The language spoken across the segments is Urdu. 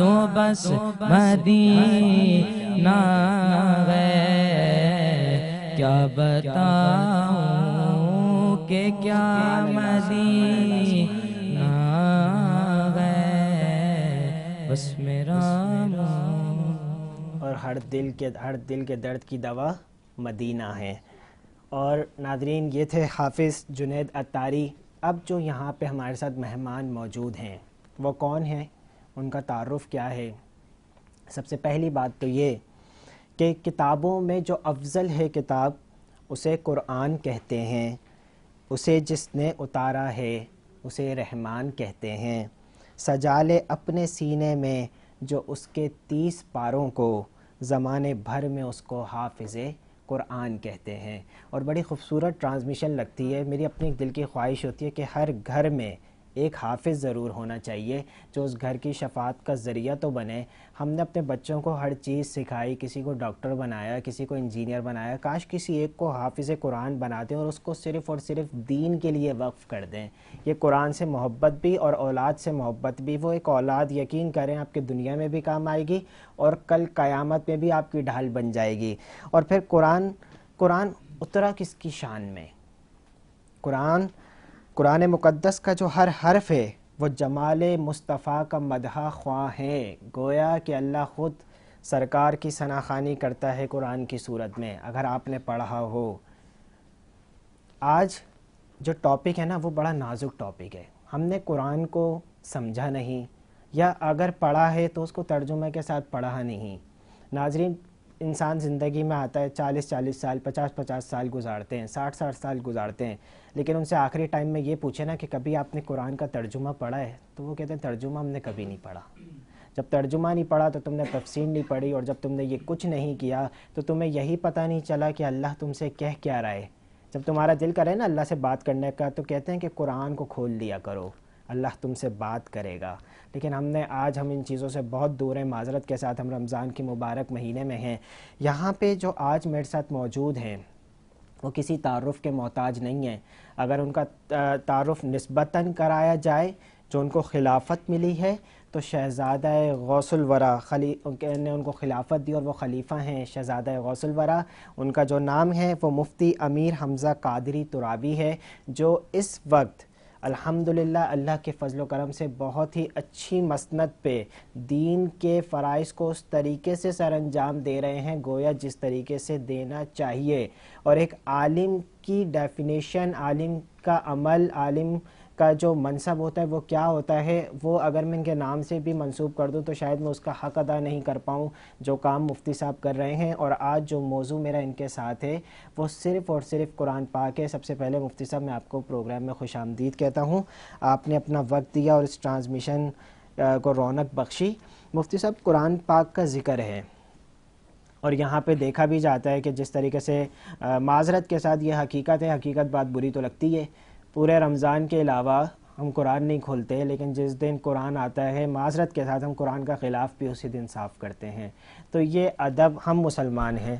تو بس مدینہ ہے، کیا بتاؤں کہ کیا مدینہ ہے، بس میرا اور ہر دل کے درد کی دوا مدینہ ہے۔ اور ناظرین، یہ تھے حافظ جنید عطاری۔ اب جو یہاں پہ ہمارے ساتھ مہمان موجود ہیں وہ کون ہیں، ان کا تعارف کیا ہے؟ سب سے پہلی بات تو یہ کہ کتابوں میں جو افضل ہے کتاب اسے قرآن کہتے ہیں، اسے جس نے اتارا ہے اسے رحمان کہتے ہیں، سجا لے اپنے سینے میں جو اس کے 30 پاروں کو، زمانے بھر میں اس کو حافظ قرآن کہتے ہیں۔ اور بڑی خوبصورت ٹرانسمیشن لگتی ہے۔ میری اپنی دل کی خواہش ہوتی ہے کہ ہر گھر میں ایک حافظ ضرور ہونا چاہیے جو اس گھر کی شفاعت کا ذریعہ تو بنے۔ ہم نے اپنے بچوں کو ہر چیز سکھائی، کسی کو ڈاکٹر بنایا، کسی کو انجینئر بنایا، کاش کسی ایک کو حافظ قرآن بنا دیں اور اس کو صرف اور صرف دین کے لیے وقف کر دیں۔ یہ قرآن سے محبت بھی اور اولاد سے محبت بھی، وہ ایک اولاد یقین کریں آپ کی دنیا میں بھی کام آئے گی اور کل قیامت میں بھی آپ کی ڈھال بن جائے گی۔ اور پھر قرآن اترا کس کی شان میں؟ قرآن مقدس کا جو ہر حرف ہے وہ جمال مصطفیٰ کا مدح خواں ہے، گویا کہ اللہ خود سرکار کی ثناخوانی کرتا ہے قرآن کی صورت میں، اگر آپ نے پڑھا ہو۔ آج جو ٹاپک ہے نا وہ بڑا نازک ٹاپک ہے، ہم نے قرآن کو سمجھا نہیں، یا اگر پڑھا ہے تو اس کو ترجمہ کے ساتھ پڑھا نہیں۔ ناظرین، انسان زندگی میں آتا ہے 40 سال 50 سال گزارتے ہیں، 60 سال گزارتے ہیں، لیکن ان سے آخری ٹائم میں یہ پوچھے نا کہ کبھی آپ نے قرآن کا ترجمہ پڑھا ہے، تو وہ کہتے ہیں ترجمہ ہم نے کبھی نہیں پڑھا۔ جب ترجمہ نہیں پڑھا تو تم نے تفسیر نہیں پڑھی، اور جب تم نے یہ کچھ نہیں کیا تو تمہیں یہی پتہ نہیں چلا کہ اللہ تم سے کہہ کیا رہا ہے۔ جب تمہارا دل کرے نا اللہ سے بات کرنے کا تو کہتے ہیں کہ قرآن کو کھول لیا کرو، اللہ تم سے بات کرے گا۔ لیکن ہم ان چیزوں سے بہت دور ہیں، معذرت کے ساتھ۔ ہم رمضان کی مبارک مہینے میں ہیں، یہاں پہ جو آج میرے ساتھ موجود ہیں وہ کسی تعارف کے محتاج نہیں ہیں۔ اگر ان کا تعارف نسبتاً کرایا جائے، جو ان کو خلافت ملی ہے، تو شہزادہ غوث الورا نے ان کو خلافت دی اور وہ خلیفہ ہیں شہزادہ غوث الورا۔ ان کا جو نام ہے وہ مفتی امیر حمزہ قادری ترابی ہے، جو اس وقت الحمدللہ اللہ کے فضل و کرم سے بہت ہی اچھی مسند پہ دین کے فرائض کو اس طریقے سے سر انجام دے رہے ہیں گویا جس طریقے سے دینا چاہیے۔ اور ایک عالم کی ڈیفینیشن، عالم کا عمل، عالم کا جو منصب ہوتا ہے وہ کیا ہوتا ہے، وہ اگر میں ان کے نام سے بھی منسوب کر دوں تو شاید میں اس کا حق ادا نہیں کر پاؤں جو کام مفتی صاحب کر رہے ہیں۔ اور آج جو موضوع میرا ان کے ساتھ ہے وہ صرف اور صرف قرآن پاک ہے۔ سب سے پہلے مفتی صاحب میں آپ کو پروگرام میں خوش آمدید کہتا ہوں، آپ نے اپنا وقت دیا اور اس ٹرانسمیشن کو رونق بخشی۔ مفتی صاحب، قرآن پاک کا ذکر ہے اور یہاں پہ دیکھا بھی جاتا ہے کہ جس طریقے سے معذرت کے ساتھ یہ حقیقت ہے، حقیقت بات بری تو لگتی ہے، پورے رمضان کے علاوہ ہم قرآن نہیں کھولتے، لیکن جس دن قرآن آتا ہے معذرت کے ساتھ ہم قرآن کا خلاف بھی اسی دن صاف کرتے ہیں۔ تو یہ ادب، ہم مسلمان ہیں،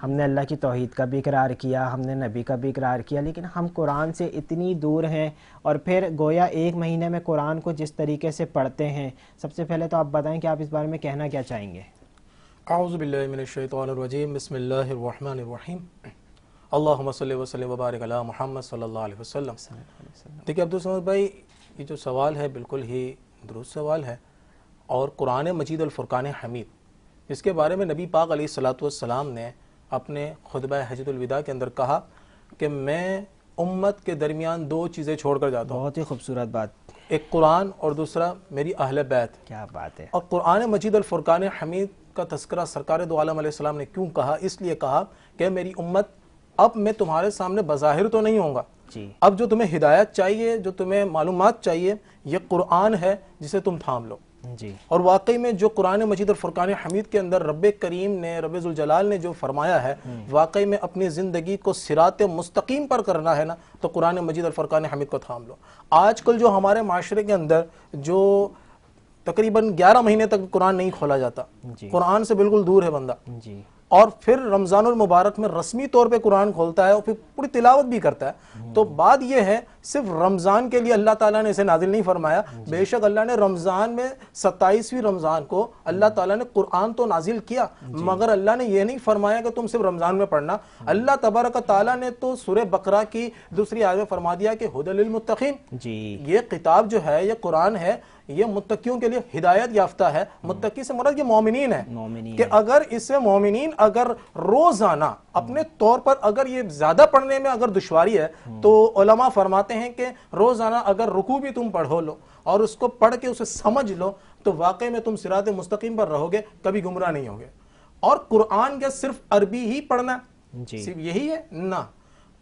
ہم نے اللہ کی توحید کا بھی اقرار کیا، ہم نے نبی کا بھی اقرار کیا، لیکن ہم قرآن سے اتنی دور ہیں اور پھر گویا ایک مہینے میں قرآن کو جس طریقے سے پڑھتے ہیں۔ سب سے پہلے تو آپ بتائیں کہ آپ اس بارے میں کہنا کیا چاہیں گے؟ اعوذ باللہ من الشیطان الرجیم، بسم اللہ الرحمن الرحیم، اللہم صلی وسلم وبارک علی محمد صلی اللہ علیہ وسلم۔ دیکھیں عبدالصمد بھائی، یہ جو سوال ہے بالکل ہی درست سوال ہے، اور قرآن مجید الفرقان حمید، اس کے بارے میں نبی پاک علیہ السلام نے اپنے خطبہ حجۃ الوداع کے اندر کہا کہ میں امت کے درمیان دو چیزیں چھوڑ کر جاتا ہوں، بہت ہی خوبصورت بات، ایک قرآن اور دوسرا میری اہل بیت۔ کیا بات ہے۔ اور قرآن مجید الفرقان حمید کا تذکرہ سرکار دو عالم علیہ السلام نے کیوں کہا؟ اس لیے کہا کہ میری امت، اب میں تمہارے سامنے بظاہر تو نہیں ہوں گا، اب جو تمہیں ہدایت چاہیے، جو تمہیں معلومات چاہیے، یہ قرآن ہے جسے تم تھام لو۔ اور واقعی میں جو قرآن مجید الفرقان حمید کے اندر رب کریم نے، رب ذوالجلال نے جو فرمایا ہے، واقعی میں اپنی زندگی کو صراط مستقیم پر کرنا ہے نا، تو قرآن مجید الفرقان حمید کو تھام لو۔ آج کل جو ہمارے معاشرے کے اندر جو تقریباً 11 مہینے تک قرآن نہیں کھولا جاتا، قرآن سے بالکل دور ہے بندہ، اور پھر رمضان المبارک میں رسمی طور پہ قرآن کھولتا ہے اور پھر پوری تلاوت بھی کرتا ہے، تو بات یہ ہے صرف رمضان کے لیے اللہ تعالیٰ نے اسے نازل نہیں فرمایا. بے شک اللہ نے رمضان میں 27ویں رمضان کو اللہ تعالیٰ نے قرآن تو نازل کیا, مگر اللہ نے یہ نہیں فرمایا کہ تم صرف رمضان میں پڑھنا. اللہ تبارک و تعالیٰ نے تو سورہ بقرہ کی دوسری آیت میں فرما دیا کہ ھدی للمتقین. یہ کتاب جو ہے, یہ قرآن ہے, یہ متقیوں کے لیے ہدایت یافتہ ہے. متقی سے مراد یہ مومنین ہے, کہ اگر اسے مومنین اگر روزانہ اپنے طور پر اگر یہ زیادہ پڑھنے میں اگر دشواری ہے تو علماء فرماتے ہیں کہ روزانہ اگر رکوع بھی تم پڑھو لو اور اس کو پڑھ کے اسے سمجھ لو تو واقعی میں تم صراط مستقیم پر رہو گے, کبھی گمراہ نہیں ہوگے. اور قرآن کے صرف عربی ہی پڑھنا صرف یہی ہے نہ,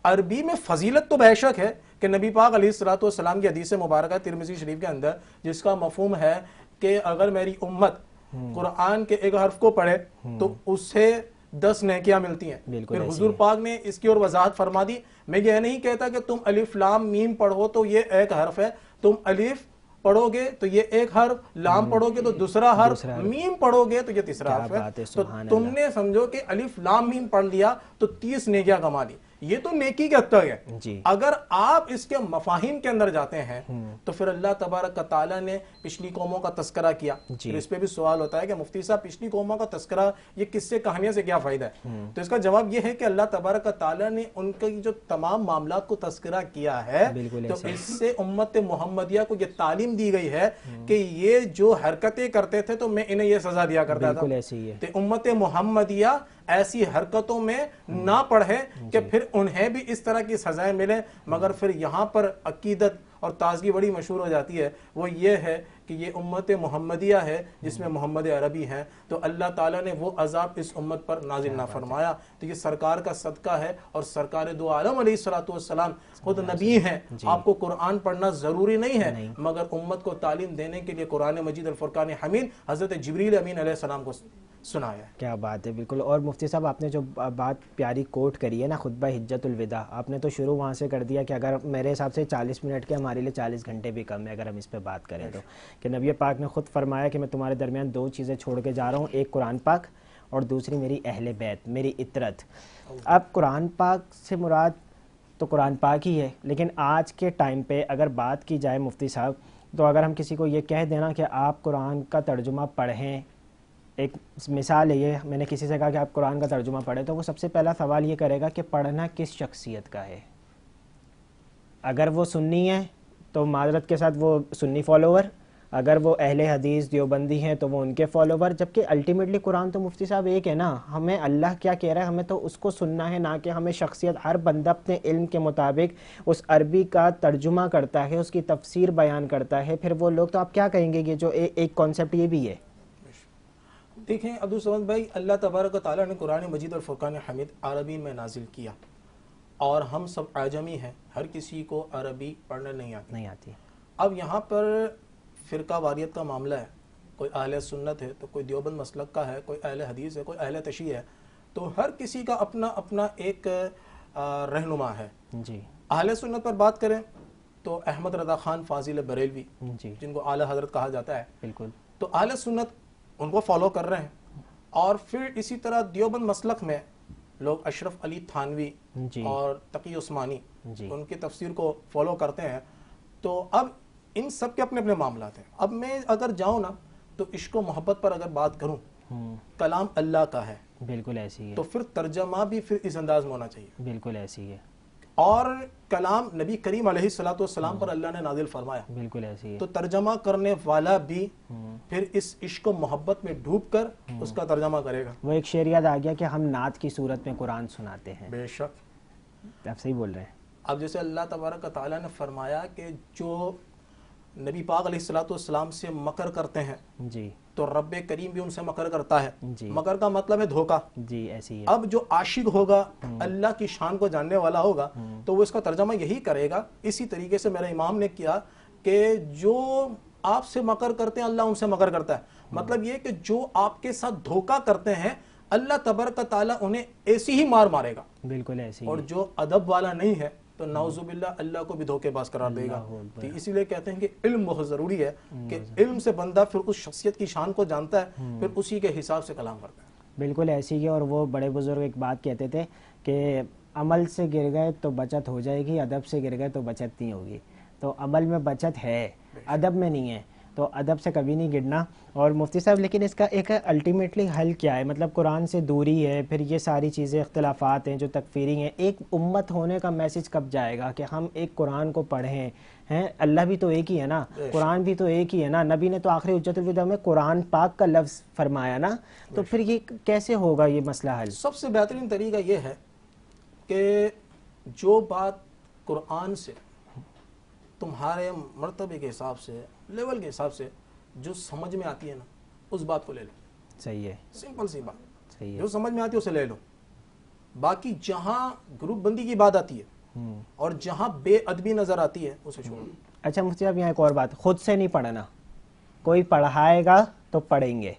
عربی میں فضیلت تو بے شک ہے کہ نبی پاک علیہ الصلوۃ والسلام کی حدیث مبارکہ ترمذی شریف کے اندر جس کا مفہوم ہے کہ اگر میری امت قرآن کے ایک حرف کو پڑھے تو اسے 10 نیکیاں ملتی ہیں. پھر حضور پاک نے اس کی اور وضاحت فرما دی, میں یہ نہیں کہتا کہ تم الف لام میم پڑھو تو یہ ایک حرف ہے, تم الف پڑھو گے تو یہ ایک حرف, لام پڑھو گے تو دوسرا حرف, میم پڑھو گے تو یہ تیسرا حرف ہے. تو تم نے سمجھو کہ الف لام میم پڑھ لیا تو 30 نیکیاں کما لی. یہ تو نیکی کے حد تک ہے. اگر آپ اس کے مفاہیم کے اندر جاتے ہیں تو پھر اللہ تبارک تعالیٰ نے پچھلی قوموں کا تذکرہ کیا. پھر اس پہ بھی سوال ہوتا ہے کہ مفتی صاحب پچھلی قوموں کا تذکرہ یہ کس سے کہانیاں سے کیا فائدہ ہے؟ تو اس کا جواب یہ ہے کہ اللہ تبارک تعالیٰ نے ان کے جو تمام معاملات کو تذکرہ کیا ہے تو اس سے امت محمدیہ کو یہ تعلیم دی گئی ہے کہ یہ جو حرکتیں کرتے تھے تو میں انہیں یہ سزا دیا کرتا تھا. تو امت محمدیہ ایسی حرکتوں میں نہ پڑھے کہ پھر انہیں بھی اس طرح کی سزائیں ملیں. مگر پھر یہاں پر عقیدت اور تازگی بڑی مشہور ہو جاتی ہے, وہ یہ ہے کہ یہ امت محمدیہ ہے جس میں محمد عربی ہیں, تو اللہ تعالیٰ نے وہ عذاب اس امت پر نازل نہ فرمایا. تو یہ سرکار کا صدقہ ہے, اور سرکار دو عالم علیہ الصلوۃ والسلام خود نبی ہیں. آپ کو قرآن پڑھنا ضروری نہیں ہے, مگر امت کو تعلیم دینے کے لیے قرآن مجید الفرقان حمید حضرت جبریل امین علیہ السلام کو سنایا. کیا بات ہے, بالکل. اور مفتی صاحب آپ نے جو بات پیاری کوٹ کری ہے نا, خطبہ حجت الوداع, آپ نے تو شروع وہاں سے کر دیا کہ اگر میرے حساب سے 40 منٹ کے ہمارے لیے 40 گھنٹے بھی کم ہے اگر ہم اس پہ بات کریں تو, کہ نبی پاک نے خود فرمایا کہ میں تمہارے درمیان 2 چیزیں چھوڑ کے جا رہا ہوں, ایک قرآن پاک اور دوسری میری اہل بیت, میری اطرت. اب قرآن پاک سے مراد تو قرآن پاک ہی ہے, لیکن آج کے ٹائم پہ اگر بات کی جائے مفتی صاحب, تو اگر ہم کسی کو یہ کہہ دینا کہ آپ قرآن کا ترجمہ پڑھیں, ایک مثال ہے یہ, میں نے کسی سے کہا کہ آپ قرآن کا ترجمہ پڑھیں, تو وہ سب سے پہلا سوال یہ کرے گا کہ پڑھنا کس شخصیت کا ہے. اگر وہ سنی ہے تو معذرت کے ساتھ وہ سنی فالوور, اگر وہ اہل حدیث دیوبندی ہیں تو وہ ان کے فالوور. جبکہ الٹیمیٹلی قرآن تو مفتی صاحب ایک ہے نا, ہمیں اللہ کیا کہہ رہا ہے ہمیں تو اس کو سننا ہے, نہ کہ ہمیں شخصیت. ہر بندہ اپنے علم کے مطابق اس عربی کا ترجمہ کرتا ہے, اس کی تفسیر بیان کرتا ہے. پھر وہ لوگ تو آپ کیا کہیں گے کہ جو ایک کانسیپٹ یہ بھی ہے. دیکھیں عبدالصمد بھائی, اللہ تبارک و تعالیٰ نے قرآن مجید اور فرقان حمید عربی میں نازل کیا, اور ہم سب اعجمی ہیں, ہر کسی کو عربی پڑھنے نہیں آتی. اب یہاں پر فرقہ واریت کا معاملہ ہے, کوئی اہل سنت ہے تو کوئی دیوبند مسلک کا ہے, کوئی اہل حدیث ہے, کوئی اہل تشیع ہے, تو ہر کسی کا اپنا اپنا ایک رہنما ہے. اہل سنت پر بات کریں تو احمد رضا خان فاضل بریلوی جن کو اعلیٰ حضرت کہا جاتا ہے, بالکل, تو اہل سنت ان کو فالو کر رہے ہیں. اور پھر اسی طرح دیوبند مسلک میں لوگ اشرف علی تھانوی اور تقی عثمانی ان کی تفسیر کو فالو کرتے ہیں. تو اب ان سب کے اپنے اپنے معاملات ہیں. اب میں اگر جاؤں نا تو عشق و محبت پر اگر بات کروں, کلام اللہ کا ہے, بالکل ایسی ہے, تو پھر ترجمہ بھی پھر اس انداز میں ہونا چاہیے, بالکل ایسی ہے. اور کلام نبی کریم علیہ الصلوۃ والسلام پر اللہ نے نازل فرمایا, بالکل ایسی ہے, تو ترجمہ کرنے والا بھی پھر اس عشق و محبت میں ڈوب کر اس کا ترجمہ کرے گا. وہ ایک شعر یاد آ گیا کہ ہم نعت کی صورت میں قرآن سناتے ہیں. بے شک, آپ صحیح بول رہے ہیں. اب جیسے اللہ تبارک و تعالیٰ نے فرمایا کہ جو نبی پاک علیہ الصلوۃ والسلام سے مکر کرتے ہیں, جی, تو رب کریم بھی ان سے مکر کرتا ہے. مکر کا مطلب ہے دھوکہ, جی, ایسی ہے. اب جو عاشق ہوگا, اللہ کی شان کو جاننے والا ہوگا, تو وہ اس کا ترجمہ یہی کرے گا. اسی طریقے سے میرے امام نے کیا کہ جو آپ سے مکر کرتے ہیں اللہ ان سے مکر کرتا ہے. مطلب یہ کہ جو آپ کے ساتھ دھوکہ کرتے ہیں اللہ تبارک تعالیٰ انہیں ایسی ہی مار مارے گا, بالکل ایسی. اور جو ادب والا نہیں ہے تو نعوذ باللہ اللہ کو بھی دھوکے باز قرار دے گا. تو اسی لیے کہتے ہیں کہ علم بہت ضروری ہے, کہ علم سے بندہ پھر اس شخصیت کی شان کو جانتا ہے, پھر اسی کے حساب سے کلام کرتا ہے. بالکل ایسی ہے. اور وہ بڑے بزرگ ایک بات کہتے تھے کہ عمل سے گر گئے تو بچت ہو جائے گی، ادب سے گر گئے تو بچت نہیں ہوگی. تو عمل میں بچت ہے، ادب میں نہیں ہے، تو ادب سے کبھی نہیں گرنا. اور مفتی صاحب لیکن اس کا ایک الٹیمیٹلی حل کیا ہے؟ مطلب قرآن سے دوری ہے، پھر یہ ساری چیزیں اختلافات ہیں جو تکفیری ہیں، ایک امت ہونے کا میسج کب جائے گا کہ ہم ایک قرآن کو پڑھیں ہیں؟ اللہ بھی تو ایک ہی ہے نا، قرآن بھی تو ایک ہی ہے نا، نبی نے تو آخری حجت الوداع میں قرآن پاک کا لفظ فرمایا نا، تو پھر یہ کیسے ہوگا یہ مسئلہ حل؟ سب سے بہترین طریقہ یہ ہے کہ جو بات قرآن سے تمہارے مرتبے کے حساب سے، لیول کے حساب سے جو سمجھ میں آتی ہے نا، اس بات کو لے لو. صحیح ہے، سمپل سی بات، صحیح ہے. جو سمجھ میں آتی ہے اسے لے لو. باقی جہاں گروپ بندی کی بات آتی ہے اور جہاں بے ادبی نظر آتی ہے اسے چھوڑو. اچھا مفتی صاحب یہاں ایک اور بات، خود سے نہیں پڑھنا، کوئی پڑھائے گا تو پڑھیں گے.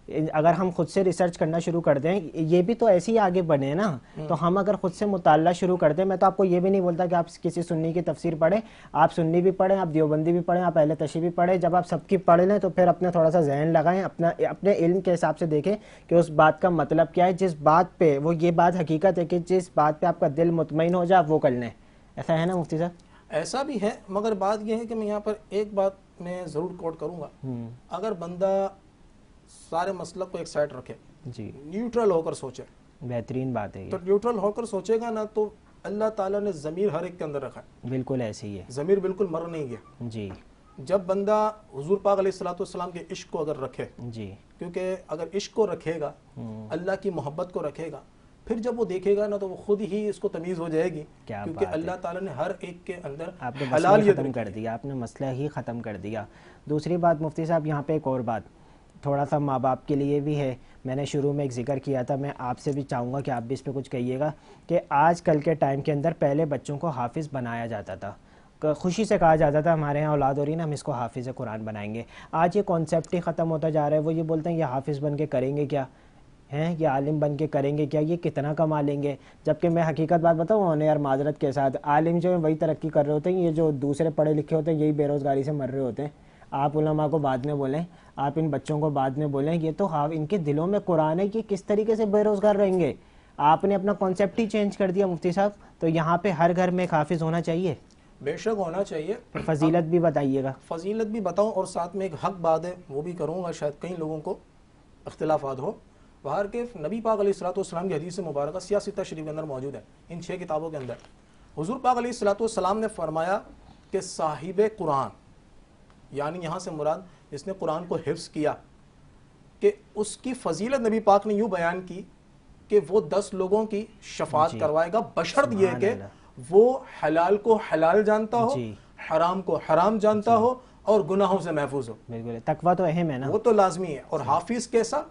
اگر ہم خود سے ریسرچ کرنا شروع کر دیں، یہ بھی تو ایسے ہی آگے بڑھے نا، تو ہم اگر خود سے مطالعہ شروع کر دیں، میں تو آپ کو یہ بھی نہیں بولتا کہ آپ کسی سنی کی تفسیر پڑھیں، آپ سنی بھی پڑھیں، آپ دیوبندی بھی پڑھیں، آپ اہل تشیع بھی پڑھیں. جب آپ سب کی پڑھ لیں تو پھر اپنا تھوڑا سا ذہن لگائیں، اپنے علم کے حساب سے دیکھیں کہ اس بات کا مطلب کیا ہے. جس بات پہ وہ یہ بات حقیقت ہے کہ جس بات پہ آپ کا دل مطمئن ہو جائے آپ وہ کر لیں. ایسا ہے نا مفتی صاحب؟ ایسا بھی ہے، مگر بات یہ ہے کہ میں یہاں پر ایک بات میں ضرور کوٹ کروں گا. اگر بندہ سارے مسلک کو ایک سائڈ رکھے، جی نیوٹرل ہو کر سوچے، بہترین بات ہے تو یہ. نیوٹرل ہو کر سوچے گا نا تو اللہ تعالیٰ نے ضمیر ہر ایک کے اندر رکھا ہے. بالکل ایسے ہی ہے. ضمیر بالکل مر نہیں گیا. جی جب بندہ حضور پاک علیہ السلام کے عشق کو اگر رکھے، جی کیونکہ اگر عشق کو رکھے گا، اللہ کی محبت کو رکھے گا، پھر جب وہ دیکھے گا نا تو وہ خود ہی اس کو تمیز ہو جائے گی، کیونکہ اللہ تعالیٰ نے ہر ایک کے اندر آپ نے حلال مسئلہ ختم کر دیا، آپ نے مسئلہ ہی ختم کر دیا. دوسری بات مفتی صاحب یہاں پہ ایک اور بات تھوڑا سا ماں باپ کے لیے بھی ہے، میں نے شروع میں ایک ذکر کیا تھا، میں آپ سے بھی چاہوں گا کہ آپ بھی اس پہ کچھ کہیے گا کہ آج کل کے ٹائم کے اندر پہلے بچوں کو حافظ بنایا جاتا تھا، خوشی سے کہا جاتا تھا ہمارے ہاں اولاد ہو رہی ہے نا ہم اس کو حافظ قرآن بنائیں گے. آج یہ کانسیپٹ ہی ختم ہوتا جا رہا ہے. وہ یہ بولتے ہیں یہ حافظ بن کے کریں گے کیا ہیں، یہ عالم بن کے کریں گے کیا، یہ کتنا کما لیں گے. جبکہ میں حقیقت بات بتاؤں انہیں یار معذرت کے ساتھ، عالم جو ہیں وہی ترقی کر رہے ہوتے ہیں، یہ جو دوسرے پڑھے لکھے ہوتے ہیں یہی بے روزگاری سے مر رہے ہوتے ہیں. آپ علماء کو بعد میں بولیں، آپ ان بچوں کو بعد میں بولیں، یہ تو ان کے دلوں میں قرآن ہے کہ کس طریقے سے بے روزگار رہیں گے. آپ نے اپنا کانسیپٹ ہی چینج کر دیا مفتی صاحب. تو یہاں پہ ہر گھر میں ایک حافظ ہونا چاہیے. بے شک ہونا چاہیے. فضیلت بھی بتائیے گا. فضیلت بھی بتاؤں اور ساتھ میں ایک حق بات ہے وہ بھی کروں گا، شاید کئی لوگوں کو اختلافات ہو. باہر کے نبی پاک علیہ السلام کی حدیث مبارکہ سیاستہ شریف کے اندر موجود ہے، ان 6 کتابوں کے اندر. حضور پاک علیہ السلام نے فرمایا کہ صاحب قرآن، یعنی یہاں سے مراد جس نے قرآن کو حفظ کیا، کہ اس کی فضیلت نبی پاک نے یوں بیان کی کہ وہ 10 لوگوں کی شفاعت کروائے گا، بشرط یہ کہ وہ حلال کو حلال جانتا ہو، حرام کو حرام جانتا ہو اور گناہوں سے محفوظ ہو. بالکل، تقویٰ تو اہم ہے نا، وہ تو لازمی ہے. اور حافظ کیسا؟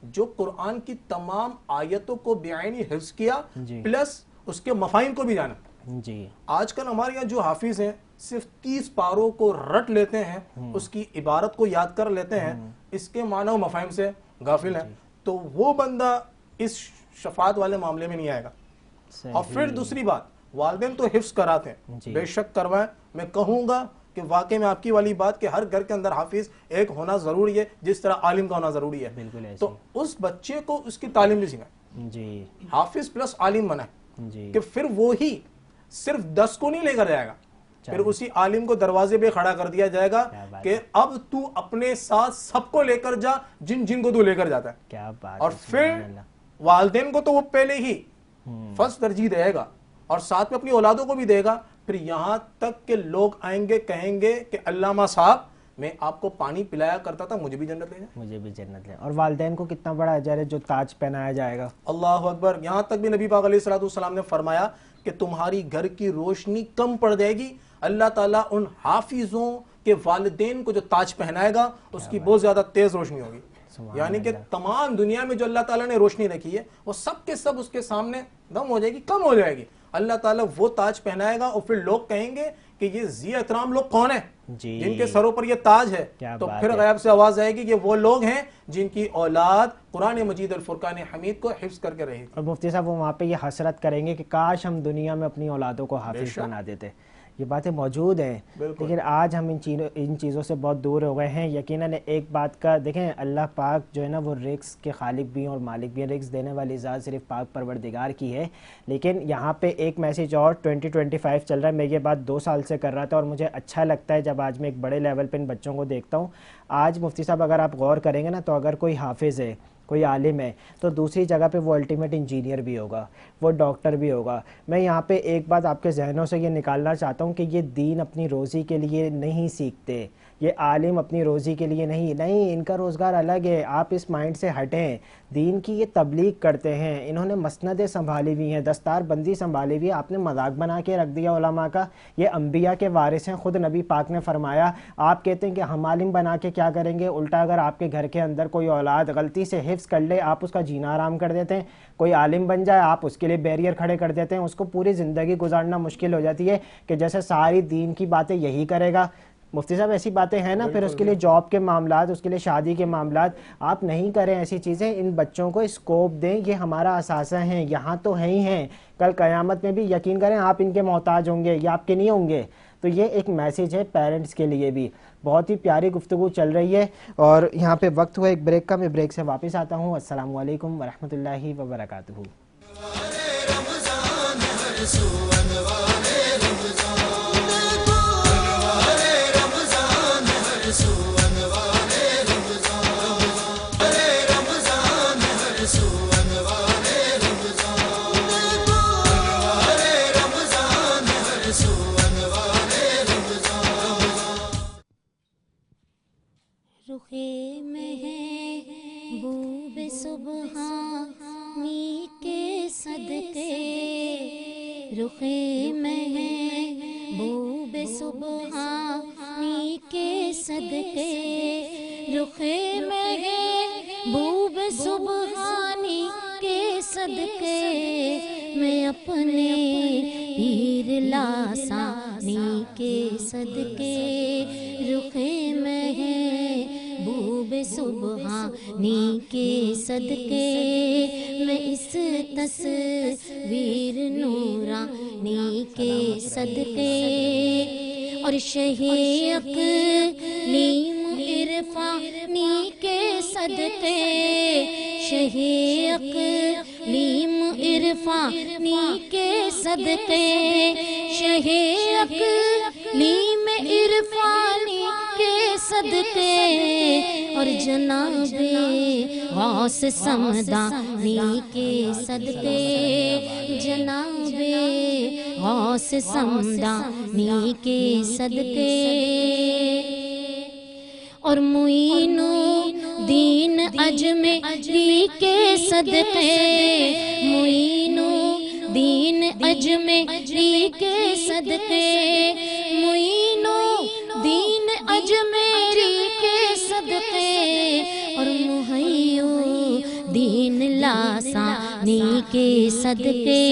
جو قرآن کی تمام آیتوں کو بعینی حفظ کیا پلس اس کے مفاہیم کو بھی جانا. جی آج کل ہمارے یہاں جو حافظ ہیں صرف 30 پاروں کو رٹ لیتے ہیں، اس کی عبارت کو یاد کر لیتے ہیں، اس کے معنی و مفاہیم سے غافل ہیں، تو وہ بندہ اس شفاعت والے معاملے میں نہیں آئے گا. اور پھر دوسری بات، والدین تو حفظ کراتے ہیں، بے شک کروائیں. میں کہوں گا کہ واقعی میں آپ کی والی بات کہ ہر گھر کے اندر حافظ ایک ہونا ضروری ہے جس طرح عالم کا ہونا ضروری ہے. تو اس بچے کو اس کی تعلیم بھی سکھائیں، جی حافظ پلس عالم بنائیں، جی کہ پھر وہی صرف 10 کو نہیں لے کر جائے گا، پھر اسی عالم کو دروازے پہ کھڑا کر دیا جائے گا کہ اب تو اپنے ساتھ سب کو لے کر جا جن کو تو لے کر جاتا ہے. کیا بات. اور پھر والدین کو تو وہ پہلے ہی فرسٹ ترجیح دے گا اور ساتھ میں اپنی اولادوں کو بھی دے گا. پھر یہاں تک کہ لوگ آئیں گے کہیں گے کہ علامہ صاحب میں آپ کو پانی پلایا کرتا تھا، مجھے بھی جنت لے جائیں. مجھے بھی جنت لے. اور والدین کو کتنا بڑا اجر ہے جو تاج پہنایا جائے گا. اللہ اکبر. یہاں تک بھی نبی پاک علیہ السلام نے فرمایا کہ تمہاری گھر کی روشنی کم پڑ جائے گی، اللہ تعالیٰ ان حافظوں کے والدین کو جو تاج پہنائے گا اس کی بہت زیادہ تیز روشنی ہوگی. یعنی کہ تمام دنیا میں جو اللہ تعالیٰ نے روشنی رکھی ہے وہ سب کے سب اس کے سامنے دم ہو جائے گی، کم ہو جائے گی. اللہ تعالیٰ وہ تاج پہنائے گا اور پھر لوگ کہیں گے کہ یہ ذی احترام لوگ کون ہیں جن کے سروں پر یہ تاج ہے. تو پھر غیب سے آواز آئے گی کہ وہ لوگ ہیں جن کی اولاد قرآن مجید الفرقان حمید کو حفظ کر کے رہے گی. اور مفتی صاحب وہ وہاں پہ یہ حسرت کریں گے کہ کاش ہم دنیا میں اپنی اولادوں کو حافظ بنا دیتے. یہ باتیں موجود ہیں، لیکن آج ہم ان چیزوں سے بہت دور ہو گئے ہیں۔ یقیناً ایک بات کا دیکھیں، اللہ پاک جو ہے نا وہ رزق کے خالق بھی ہیں اور مالک بھی ہیں، رزق دینے والی ذات صرف پاک پروردگار کی ہے۔ لیکن یہاں پہ ایک میسیج اور 2025 چل رہا ہے، میں یہ بات 2 سال سے کر رہا تھا اور مجھے اچھا لگتا ہے جب آج میں ایک بڑے لیول پہ ان بچوں کو دیکھتا ہوں۔ آج مفتی صاحب اگر آپ غور کریں گے نا تو اگر کوئی حافظ ہے، کوئی عالم ہے، تو دوسری جگہ پہ وہ الٹیمیٹ انجینئر بھی ہوگا، وہ ڈاکٹر بھی ہوگا۔ میں یہاں پہ ایک بات آپ کے ذہنوں سے یہ نکالنا چاہتا ہوں کہ یہ دین اپنی روزی کے لیے نہیں سیکھتے، یہ عالم اپنی روزی کے لیے نہیں، ان کا روزگار الگ ہے۔ آپ اس مائنڈ سے ہٹیں، دین کی یہ تبلیغ کرتے ہیں، انہوں نے مسندیں سنبھالی ہوئی ہیں، دستار بندی سنبھالی ہوئی ہے، آپ نے مذاق بنا کے رکھ دیا علماء کا۔ یہ انبیاء کے وارث ہیں، خود نبی پاک نے فرمایا۔ آپ کہتے ہیں کہ ہم عالم بنا کے کیا کریں گے؟ الٹا اگر آپ کے گھر کے اندر کوئی اولاد غلطی سے حفظ کر لے، آپ اس کا جینا آرام کر دیتے ہیں۔ کوئی عالم بن جائے، آپ اس کے لیے بیریئر کھڑے کر دیتے ہیں، اس کو پوری زندگی گزارنا مشکل ہو جاتی ہے کہ جیسے ساری دین کی باتیں یہی کرے گا۔ مفتی صاحب ایسی باتیں ہیں نا، پھر اس کے لیے جاب کے معاملات، اس کے لیے شادی کے معاملات، آپ نہیں کریں ایسی چیزیں۔ ان بچوں کو اسکوپ دیں، یہ ہمارا اثاثہ ہیں، یہاں تو ہیں ہی ہیں، کل قیامت میں بھی یقین کریں آپ ان کے محتاج ہوں گے یا آپ کے نہیں ہوں گے۔ تو یہ ایک میسیج ہے پیرنٹس کے لیے بھی۔ بہت ہی پیاری گفتگو چل رہی ہے اور یہاں پہ وقت ہوا ایک بریک کا، میں بریک سے واپس آتا ہوں۔ السلام علیکم ورحمۃ اللہ وبرکاتہ۔ رخے محبوب سبحانی کے صدقے، رخے محبوب سبحانی کے صدقے، رخے محبوب سبحانی کے صدقے، میں اپنے پیر لاسانی کے صدقے، رخے محبوب سبحانی کے صدقے، میں اس تصویر نورانی کے صدقے، اور شہ اقلیم عرفانی کے صدقے، شہ اقلیم عرفانی کے صدقے، شہ اقلیم عرفانی کے صدقے، اور جناب غوث سمدانی کے صدقے، جناب غوث سمدانی کے صدقے، اور معین الدین اجمیری کے صدقے، معین الدین اجمیری کے صدقے، معین الدین اجمیری کے صدقے، اور محی الدین لاسانی کے صدقے،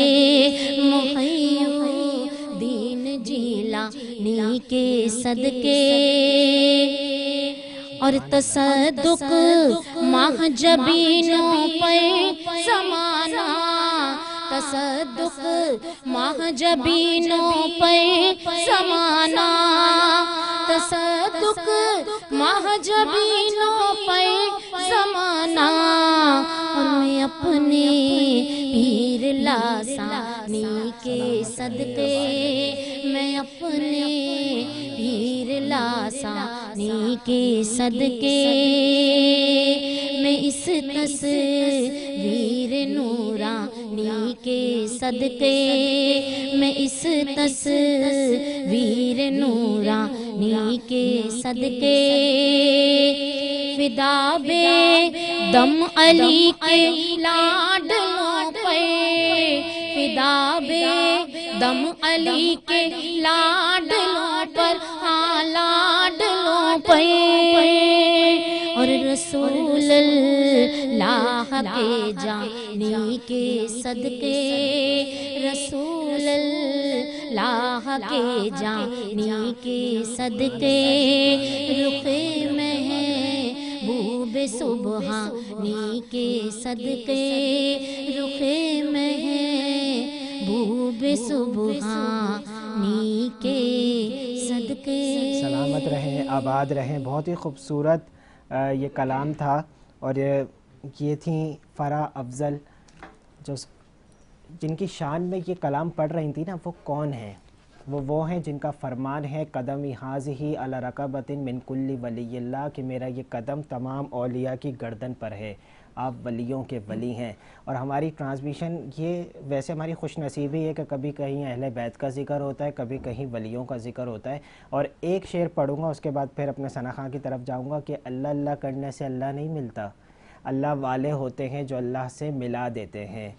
محی الدین جیلانی کے صدقے، اور تصدق ماہ جبینوں پر زمانہ، تصدق ماہ جبینوں پر زمانہ، تصدق ماہ جبینوں پر زمانہ، اور میں اپنے پیر لاسانی کے صدقے، میں اپنے پیر لاسانی کے صدقے، میں اس تصویر نورانی کے صدقے، میں اس تصویر نورانی کے صدقے، فدا بے دم علی کے لاڈلوں پہ، فدا بے دم علی کے لاڈلوں پر، ہاں لاڈلوں پہ، اور رسول اللہ کے جانی کے صدقے، رسول اللہ کے جانی کے صدقے، رخ محبوب سبحانی کے صدقے، رخ محبوب سبحانی قربانی کے صدقے. سلامت رہیں، آباد رہیں. بہت ہی خوبصورت یہ کلام تھا. اور یہ تھیں فرح افضل جن کی شان میں یہ کلام پڑھ رہی تھی نا. وہ کون ہیں؟ وہ ہیں جن کا فرمان ہے قدم حاضی علی رقبۃ من کل ولی اللہ، کہ میرا یہ قدم تمام اولیاء کی گردن پر ہے. آپ ولیوں کے ولی ہیں. اور ہماری ٹرانسمیشن یہ ویسے ہماری خوش نصیبی ہے کہ کبھی کہیں اہل بیت کا ذکر ہوتا ہے، کبھی کہیں ولیوں کا ذکر ہوتا ہے. اور ایک شعر پڑھوں گا، اس کے بعد پھر اپنے ثنا خان کی طرف جاؤں گا کہ اللہ اللہ کرنے سے اللہ نہیں ملتا، اللہ والے ہوتے ہیں جو اللہ سے ملا دیتے ہیں.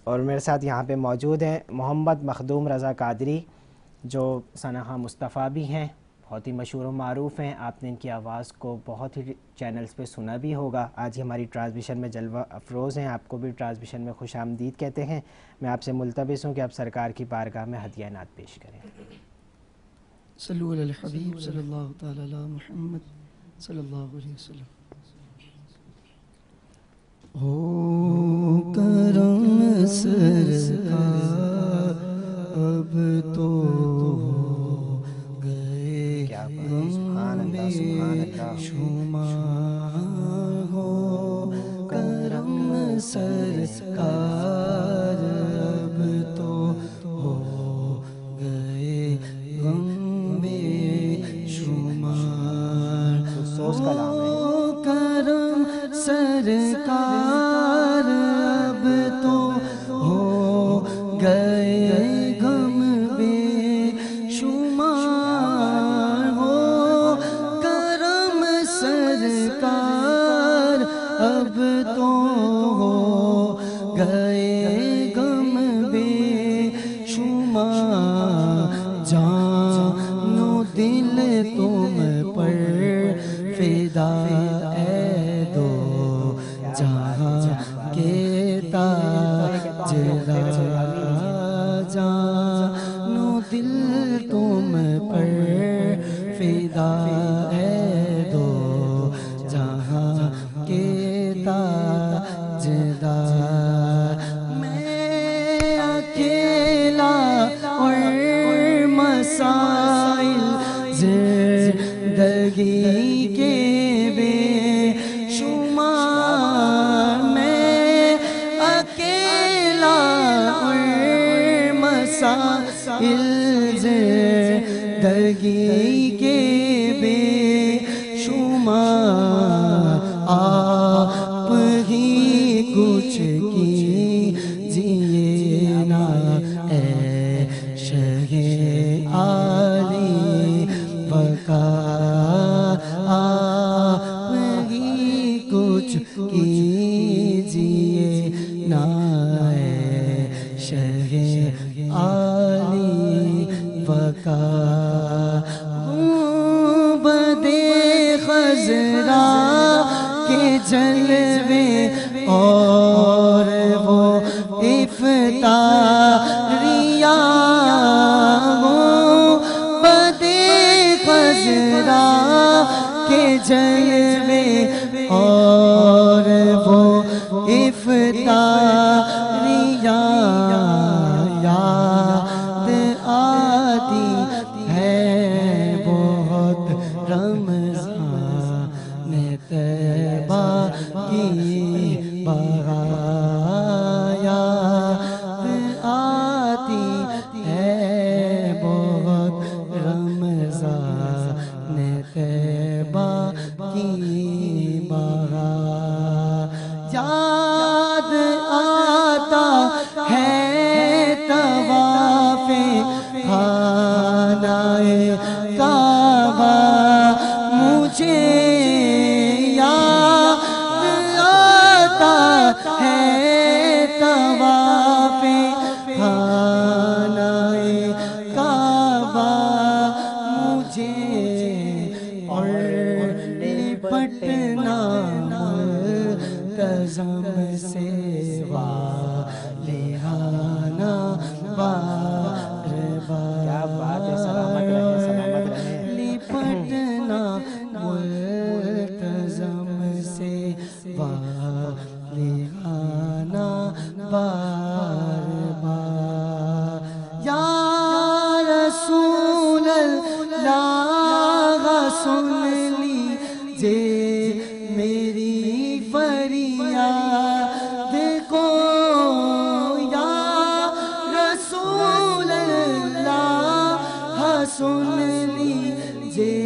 اور میرے ساتھ یہاں پہ موجود ہیں محمد مخدوم رضا قادری، جو ثنا خان مصطفیٰ بھی ہیں، بہت ہی مشہور و معروف ہیں. آپ نے ان کی آواز کو بہت ہی چینلز پہ سنا بھی ہوگا. آج ہی ہماری ٹرانسمیشن میں جلوہ افروز ہیں. آپ کو بھی ٹرانسمیشن میں خوش آمدید کہتے ہیں. میں آپ سے ملتمس ہوں کہ آپ سرکار کی بارگاہ میں ہدیہ نعت پیش کریں. صلو علی الحبیب صلی اللہ تعالی علی محمد صلی اللہ علیہ وسلم. ہو کرم سرکار اب تو ہو گئے شمار، ہو کرم سرکار اب تو ہو گئے غم بے شمار. ہو کرم سرکار اب تو ہو گئے غم بے شمار. ہو کرم سرکار اب تو ہو گئے غم بے شمار. جان و دل تم پر فدا اے دو جہاں کے تاجدار. جان و دل تم پر فدا اے دو جہاں کے تاجدار. میں اکیلا اور مسائل زندگی کے بے شمار. میں اکیلا اور مسائل زندگی کے بے شمار. آپ ہی کچھ کیجیے نا اے شہ عالی وقار. آپ ہی کچھ کیجیے نا اے شہ عالی وقار. بدے خضرا کے جلوے اور وہ افطاریاں، بدے خضرا کے جلوے اور وہ افطاریاں یاد آتی ہے بہت رمضان طیبہ کی بہار. یاد آتی ہے بہت رمضان طیبہ کی بہار. یاد آتا ہے طواف خانہ کعبہ مجھے. یاد آتا ہے طواف خانہ کعبہ مجھے. اور لپٹنا ملتزم سے والہانہ بار بار. کیا بات ہے. سلامت رہیں، سلامت رہیں. لپٹنا ملتزم سے والہانہ بار بار. یا سن لیجے میری فریاد کو یا رسول اللہ، سن لیجے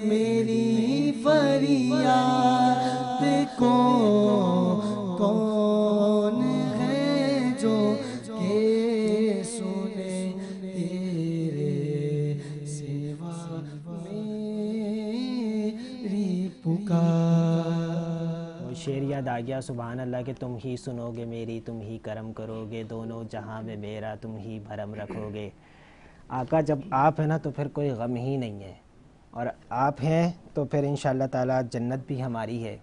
میری فریاد کو، کون ہے جو کہ سنے تیرے سوا میری پکار۔ وہ شعر یاد آ گیا، سبحان اللہ، کہ تم ہی سنو گے میری، تم ہی کرم کرو گے، دونوں جہاں میں میرا تم ہی بھرم رکھو گے۔ آقا جب آپ ہیں نا تو پھر کوئی غم ہی نہیں ہے، اور آپ ہیں تو پھر انشاءاللہ تعالیٰ جنت بھی ہماری ہے،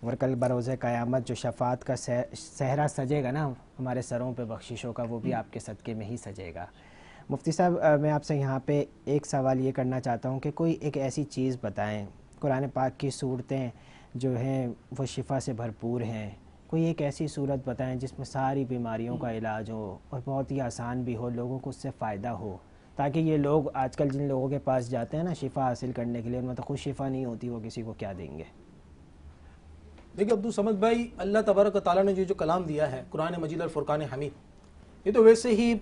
اور کل بروز قیامت جو شفاعت کا صحرا سجے گا نا ہمارے سروں پہ بخششوں کا، وہ بھی آپ کے صدقے میں ہی سجے گا۔ مفتی صاحب، میں آپ سے یہاں پہ ایک سوال یہ کرنا چاہتا ہوں کہ کوئی ایک ایسی چیز بتائیں، قرآن پاک کی صورتیں جو ہیں وہ شفا سے بھرپور ہیں، کوئی ایک ایسی صورت بتائیں جس میں ساری بیماریوں کا علاج ہو اور بہت ہی آسان بھی ہو، لوگوں کو اس سے فائدہ ہو، تاکہ یہ لوگ آج کل جن لوگوں کے پاس جاتے ہیں نا شفا حاصل کرنے کے لیے، ان میں تو خود شفا نہیں ہوتی، وہ کسی کو کیا دیں گے؟ دیکھیں عبدو سمد بھائی، اللہ تبارک و تعالیٰ نے جو کلام دیا ہے قرآن مجید الفرقان حمید، یہ تو ویسے ہی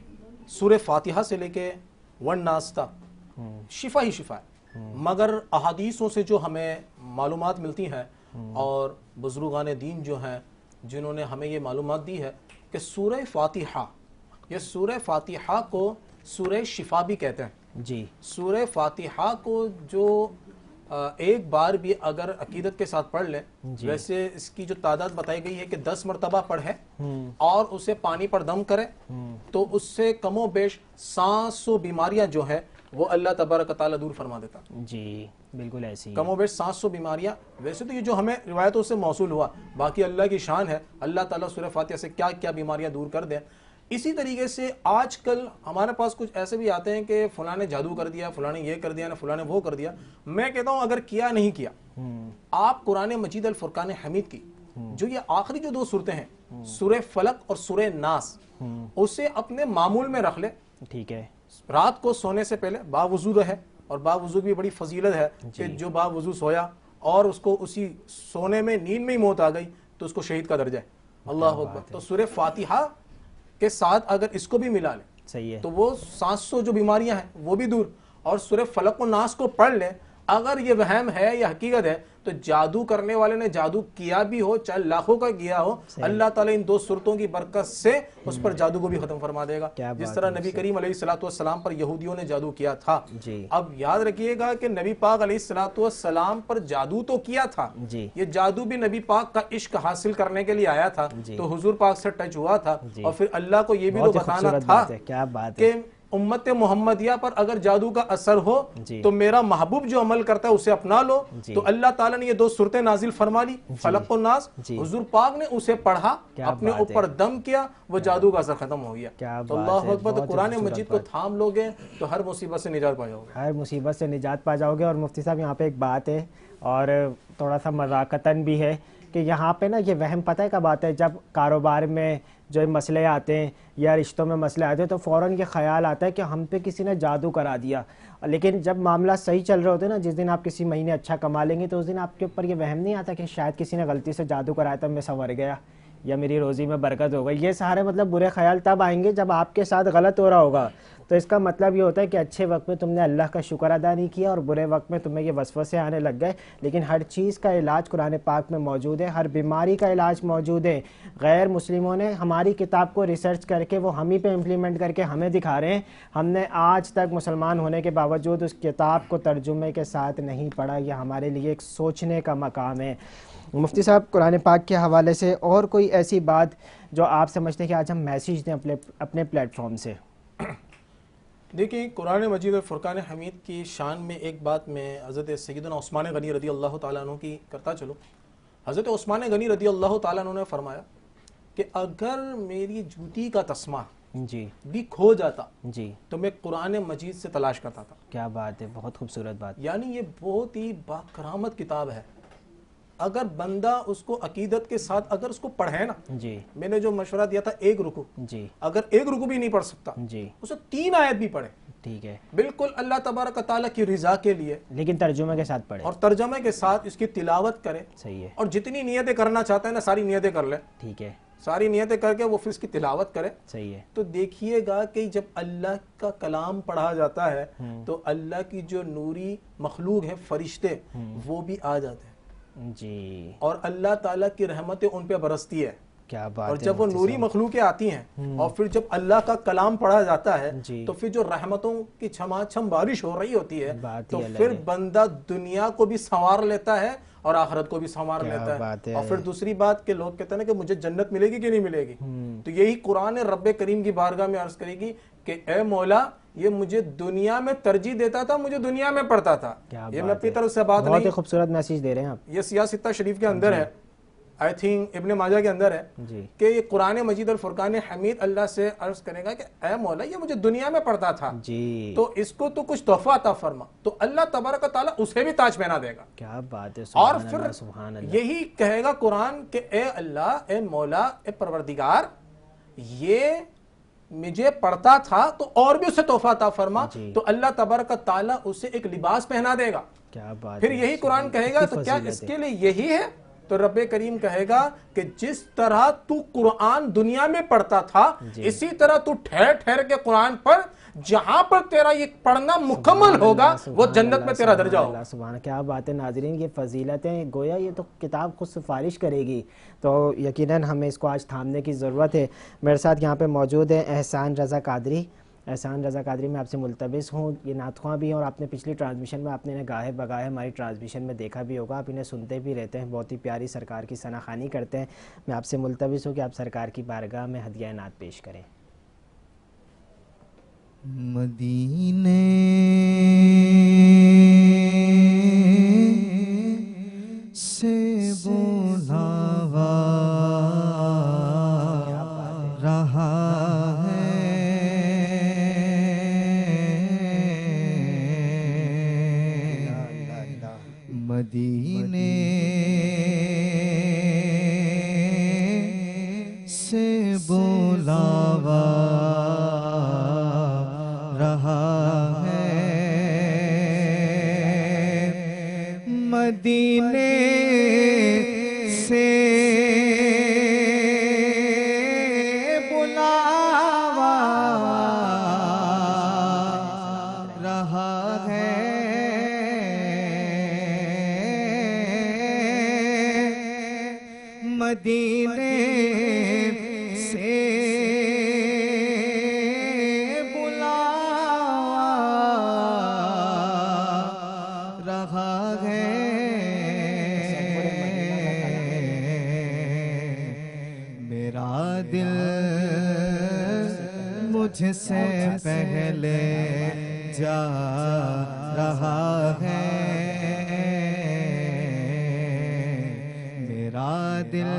سورہ فاتحہ سے لے کے والناس تک شفا ہی شفا ہے، مگر احادیثوں سے جو ہمیں معلومات ملتی ہیں اور بزرگان دین جو ہیں جنہوں نے ہمیں یہ معلومات دی ہے کہ سورہ فاتحہ، یہ سورہ فاتحہ کو سورہ شفا بھی کہتے ہیں۔ جی، سورہ فاتحہ کو جو ایک بار بھی اگر عقیدت کے ساتھ پڑھ لیں، ویسے اس کی جو تعداد بتائی گئی ہے کہ 10 مرتبہ پڑھے اور اسے پانی پر دم کرے تو اس سے کم و بیش 700 بیماریاں جو ہے وہ اللہ تبارک تعالیٰ دور فرما دیتا۔ جی بالکل ایسی کم و بیش 700 بیماریاں، ویسے تو یہ جو ہمیں روایتوں سے موصول ہوا، باقی اللہ کی شان ہے، اللہ تعالیٰ سورہ فاتحہ سے کیا کیا بیماریاں دور کر دیں۔ اسی طریقے سے آج کل ہمارے پاس کچھ ایسے بھی آتے ہیں کہ فلاں نے جادو کر دیا، فلاں نے یہ کر دیا، فلاں نے وہ کر دیا۔ میں کہتا ہوں اگر کیا نہیں کیا، آپ قرآن مجید الفرقان حمید کی جو یہ آخری جو 2 صورتیں ہیں سورہ فلق اور سورہ ناس، اسے اپنے معمول میں رکھ لے، ٹھیک ہے، رات کو سونے سے پہلے باوضو رہے، اور باوضو بھی بڑی فضیلت ہے کہ جو باوضو سویا اور اس کو اسی سونے میں نیند میں ہی موت آ گئی تو اس کو شہید کا درجہ ہے۔ اللہ اکبر۔ تو سورہ فاتحہ کے ساتھ اگر اس کو بھی ملا لیں صحیح ہے، تو وہ 700 جو بیماریاں ہیں وہ بھی دور، اور سورہ فلق و ناس کو پڑھ لیں۔ اگر یہ وہم ہے یا حقیقت ہے تو جادو کرنے والے نے جادو کیا بھی ہو، چاہے لاکھوں کا کیا ہو، اللہ تعالیٰ ان 2 صورتوں کی برکت سے اس پر جادو کو بھی ختم فرما دے گا، جس طرح نبی کریم علیہ السلام پر یہودیوں نے جادو کیا تھا۔ اب یاد رکھیے گا کہ نبی پاک علیہ السلام پر جادو تو کیا تھا، یہ جادو بھی نبی پاک کا عشق حاصل کرنے کے لیے آیا تھا، تو حضور پاک سے ٹچ ہوا تھا، اور پھر اللہ کو یہ بھی تو بتانا تھا کہ امت محمدیہ پر اگر جادو کا اثر ہو تو میرا محبوب جو عمل کرتا ہے اسے اپنا لو۔ تو اللہ تعالیٰ نے یہ 2 صورتیں نازل فرما لی، فلق و ناس، حضور پاک نے اسے پڑھا، اپنے اوپر دم کیا، وہ جادو کا اثر ختم ہو گیا۔ تو اللہ اکبر، تو قرآن مجید کو تھام لوگے تو ہر مصیبت سے نجات پا جاؤ گے، ہر مصیبت سے نجات پا جاؤ گے۔ اور مفتی صاحب یہاں پہ ایک بات ہے اور تھوڑا سا مذاقتاً بھی ہے کہ یہاں پہ نا یہ وہم پتہ ہے کب آتا ہے؟ جب کاروبار میں جو مسئلے آتے ہیں یا رشتوں میں مسئلے آتے ہیں تو فوراً یہ خیال آتا ہے کہ ہم پہ کسی نے جادو کرا دیا، لیکن جب معاملہ صحیح چل رہے ہوتے ہیں نا، جس دن آپ کسی مہینے اچھا کما لیں گے تو اس دن آپ کے اوپر یہ وہم نہیں آتا کہ شاید کسی نے غلطی سے جادو کرایا تھا، میں سنور گیا یا میری روزی میں برکت ہو گئی۔ یہ سارے مطلب برے خیال تب آئیں گے جب آپ کے ساتھ غلط ہو رہا ہوگا، تو اس کا مطلب یہ ہوتا ہے کہ اچھے وقت میں تم نے اللہ کا شکر ادا نہیں کیا اور برے وقت میں تمہیں یہ وسوسے آنے لگ گئے۔ لیکن ہر چیز کا علاج قرآن پاک میں موجود ہے، ہر بیماری کا علاج موجود ہے۔ غیر مسلموں نے ہماری کتاب کو ریسرچ کر کے وہ ہم ہی پہ امپلیمنٹ کر کے ہمیں دکھا رہے ہیں، ہم نے آج تک مسلمان ہونے کے باوجود اس کتاب کو ترجمے کے ساتھ نہیں پڑھا۔ یہ ہمارے لیے ایک سوچنے کا مقام ہے۔ مفتی صاحب، قرآن پاک کے حوالے سے اور کوئی ایسی بات جو آپ سمجھتے ہیں کہ آج ہم میسیج دیں اپنے پلیٹ فارم سے؟ دیکھیں، قرآن مجید اور فرقان حمید کی شان میں ایک بات میں حضرت سیدنا عثمان غنی رضی اللہ تعالیٰ عنہ کی کرتا چلو۔ حضرت عثمان غنی رضی اللہ تعالیٰ عنہ نے فرمایا کہ اگر میری جوتی کا تسمہ بھی کھو جاتا تو میں قرآن مجید سے تلاش کرتا تھا۔ کیا بات ہے، بہت خوبصورت بات۔ یعنی یہ بہت ہی باکرامت کتاب ہے، اگر بندہ اس کو عقیدت کے ساتھ اگر اس کو پڑھے نا، میں نے جو مشورہ دیا تھا 1 رکوع، اگر 1 رکوع بھی نہیں پڑھ سکتا اسے 3 آیت بھی پڑھے، ٹھیک ہے، بالکل اللہ تبارک و تعالیٰ کی رضا کے لیے، لیکن ترجمے کے ساتھ پڑھے، اور ترجمے کے ساتھ اس کی تلاوت کرے، صحیح ہے، اور جتنی نیتیں کرنا چاہتا ہے نا ساری نیتیں کر لے، ٹھیک ہے، ساری نیتیں کر کے وہ پھر اس کی تلاوت کرے. صحیح ہے، تو دیکھیے گا کہ جب اللہ کا کلام پڑھا جاتا ہے تو اللہ کی جو نوری مخلوق ہے فرشتے وہ بھی آ جاتے ہیں جی، اور اللہ تعالیٰ کی رحمتیں ان پہ برستی ہے. کیا بات اور ہے، جب وہ نوری مخلوقیں آتی ہیں اور پھر جب اللہ کا کلام پڑھا جاتا ہے جی، تو پھر جو رحمتوں کی چھما چھم بارش ہو رہی ہوتی ہے بات تو ہی الگ پھر ہے، بندہ دنیا کو بھی سنوار لیتا ہے اور آخرت کو بھی سنوار کیا لیتا بات ہے. ہے. اور پھر دوسری بات کہ لوگ کہتے ہیں نا کہ مجھے جنت ملے گی کہ نہیں ملے گی، تو یہی قرآن رب کریم کی بارگاہ میں عرض کرے گی کہ اے مولا یہ مجھے دنیا میں ترجیح دیتا تھا، مجھے دنیا میں پڑھتا تھا. یہ میں اپنی طرف سے بات بہت ہی نہیں، خوبصورت میسیج دے رہے ہیں آپ. یہ سیاہ ستہ شریف کے اندر ہے، آئی تھنک ابن ماجہ کے اندر ہے جی، کہ یہ قرآن مجید الفرقان حمید اللہ سے عرض کرے گا کہ اے مولا یہ مجھے دنیا میں پڑھتا تھا جی، تو اس کو تو کچھ تحفہ عطا فرما، تو اللہ تبارک و تعالیٰ اسے بھی تاج پہنا دے گا. کیا بات ہے، اور سبحان پھر اللہ، سبحان اللہ، یہی کہے گا قرآن کہ اے اللہ، اے مولا، اے پروردگار یہ مجھے پڑھتا تھا تو اور بھی اسے تحفہ عطا فرما. تو اللہ تبارک و تعالیٰ اسے ایک لباس پہنا دے گا. کیا بات پھر ہے، یہی قرآن کہے گا تو کیا اس کے لیے یہی ہے؟ تو رب کریم کہے گا کہ جس طرح تو قرآن دنیا میں پڑھتا تھا اسی طرح تو ٹھہر ٹھہر کے قرآن پڑھ، جہاں پر تیرا یہ پڑھنا مکمل ہوگا وہ جنت میں تیرا درجہ ہوگا. سبحان، کیا بات ہے ناظرین، یہ فضیلتیں گویا یہ تو کتاب خود سفارش کرے گی، تو یقیناً ہمیں اس کو آج تھامنے کی ضرورت ہے. میرے ساتھ یہاں پہ موجود ہے احسان رضا قادری. احسان رضا قادری میں آپ سے ملتمس ہوں، یہ نعت خواں بھی ہیں اور آپ نے پچھلی ٹرانسمیشن میں آپ نے انہیں گاہے بگاہے ہماری ٹرانسمیشن میں دیکھا بھی ہوگا، آپ انہیں سنتے بھی رہتے ہیں، بہت ہی پیاری سرکار کی ثنا خوانی کرتے ہیں. میں آپ سے ملتمس ہوں کہ آپ سرکار کی بارگاہ میں ہدیہ نعت پیش کریں. مدینے سے بلاوا رہا ہے، مدینے سے بلاوا رہا ہے، مدینے سے بلاوا رہا ہے، مدینے سے رہا ہے، میرا دل مجھ سے پہلے جا رہا ہے، میرا دل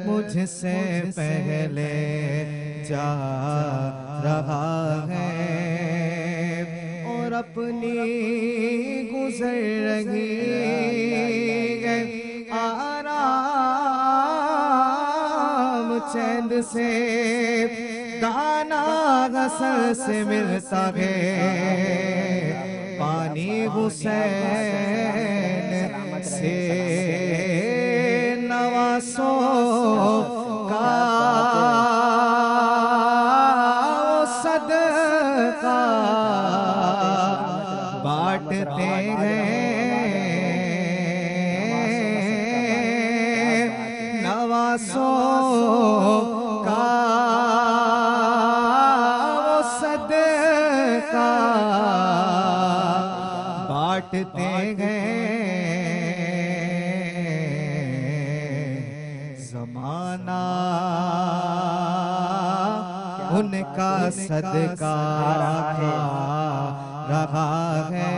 مجھ سے پہلے جا رہا ہے، اور اپنی گزر رہی ہے آرام چند سے، دانا غسل سے ملتا ہے، پانی حسین سے نواسوں کا صدقہ بانٹتے ہیں، نواسوں کا صدقہ بانٹتے ہیں، زمانہ ان کا صدقہ رہا ہے،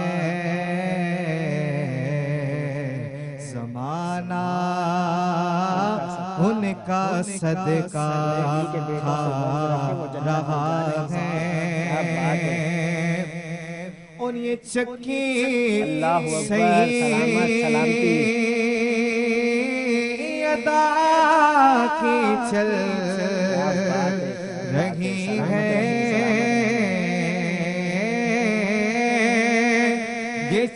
زمانہ ان کا صدقہ رہا ہے، اور یہ چکی سعید ادا کی چل رہی ہے،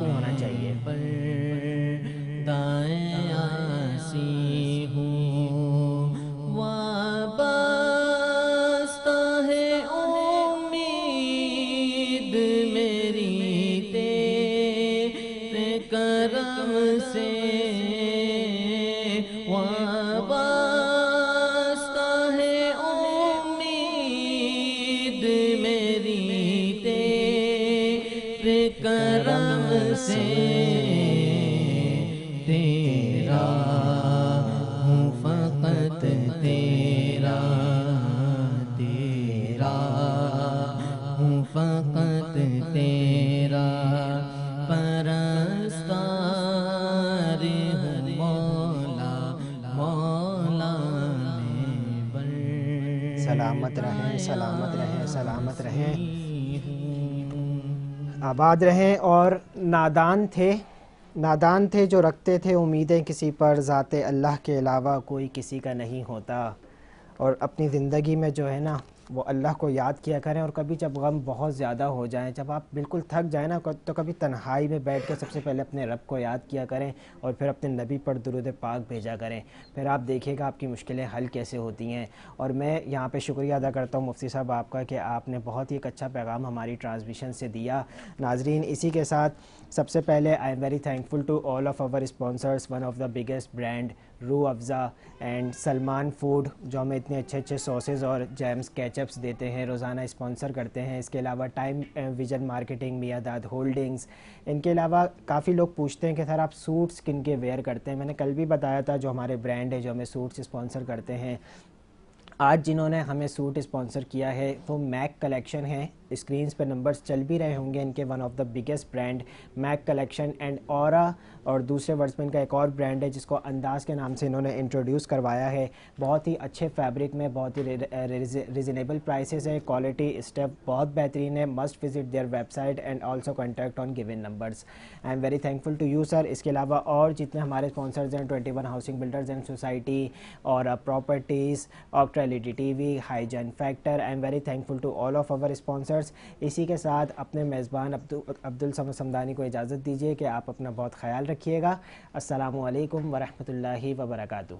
میں ہونا چاہیے. دائیں آسی ہوں وابستہ ہے امید میری تیرے کرم سے، وابستہ ہے امید میری تیرے کرم سے، تیرا ہوں فقط تیرا، تیرا ہوں فقط تیرا، پرستار ہوں مولا، مولا میں بر. سلامت رہیں، سلامت رہیں، سلامت رہیں، آباد رہیں. اور نادان تھے جو رکھتے تھے امیدیں کسی پر، ذات اللہ کے علاوہ کوئی کسی کا نہیں ہوتا. اور اپنی زندگی میں جو ہے نا وہ اللہ کو یاد کیا کریں. اور کبھی جب غم بہت زیادہ ہو جائیں، جب آپ بالکل تھک جائیں نا، تو کبھی تنہائی میں بیٹھ کے سب سے پہلے اپنے رب کو یاد کیا کریں اور پھر اپنے نبی پر درود پاک بھیجا کریں. پھر آپ دیکھیے گا آپ کی مشکلیں حل کیسے ہوتی ہیں. اور میں یہاں پہ شکریہ ادا کرتا ہوں مفتی صاحب آپ کا کہ آپ نے بہت ہی ایک اچھا پیغام ہماری ٹرانسمیشن سے دیا. ناظرین، اسی کے ساتھ سب سے پہلے I am very thankful to all of our sponsors. One of the biggest brand Rooh Afza and Salman food, جو ہمیں اتنے اچھے اچھے سوسز اور جیمز کیچپس دیتے ہیں، روزانہ اسپانسر کرتے ہیں. اس کے علاوہ time vision marketing, Miandad holdings. ان کے علاوہ کافی لوگ پوچھتے ہیں کہ سر آپ سوٹس کن کے ویئر کرتے ہیں. میں نے کل بھی بتایا تھا جو ہمارے برانڈ ہے جو ہمیں سوٹس اسپانسر کرتے ہیں. آج جنہوں نے ہمیں سوٹ اسپانسر کیا ہے وہ میک کلیکشن ہیں. اسکرینز پہ نمبرز چل بھی رہے ہوں گے ان کے. One of the biggest brand Mac collection and Aura. اور دوسرے ورڈز میں ان کا ایک اور برانڈ ہے جس کو انداز کے نام سے انہوں نے انٹروڈیوس کروایا ہے. بہت ہی اچھے فیبرک میں، بہت ہی ریزنیبل پرائسز ہے. کوالٹی اسٹیپ بہت بہترین ہے. Must visit their website and also contact on given numbers. I am very thankful to you sir. اس کے علاوہ اور جتنے ہمارے اسپانسرز ہیں 21 ہاؤسنگ بلڈرز اینڈ سوسائٹی اور properties, Octra L E D T V, hygiene factor. I am very thankful to all of our sponsors. اسی کے ساتھ اپنے میزبان عبدالصمد صمدانی کو اجازت دیجیے کہ آپ اپنا بہت خیال رکھیے گا. السلام علیکم ورحمۃ اللہ وبرکاتہ.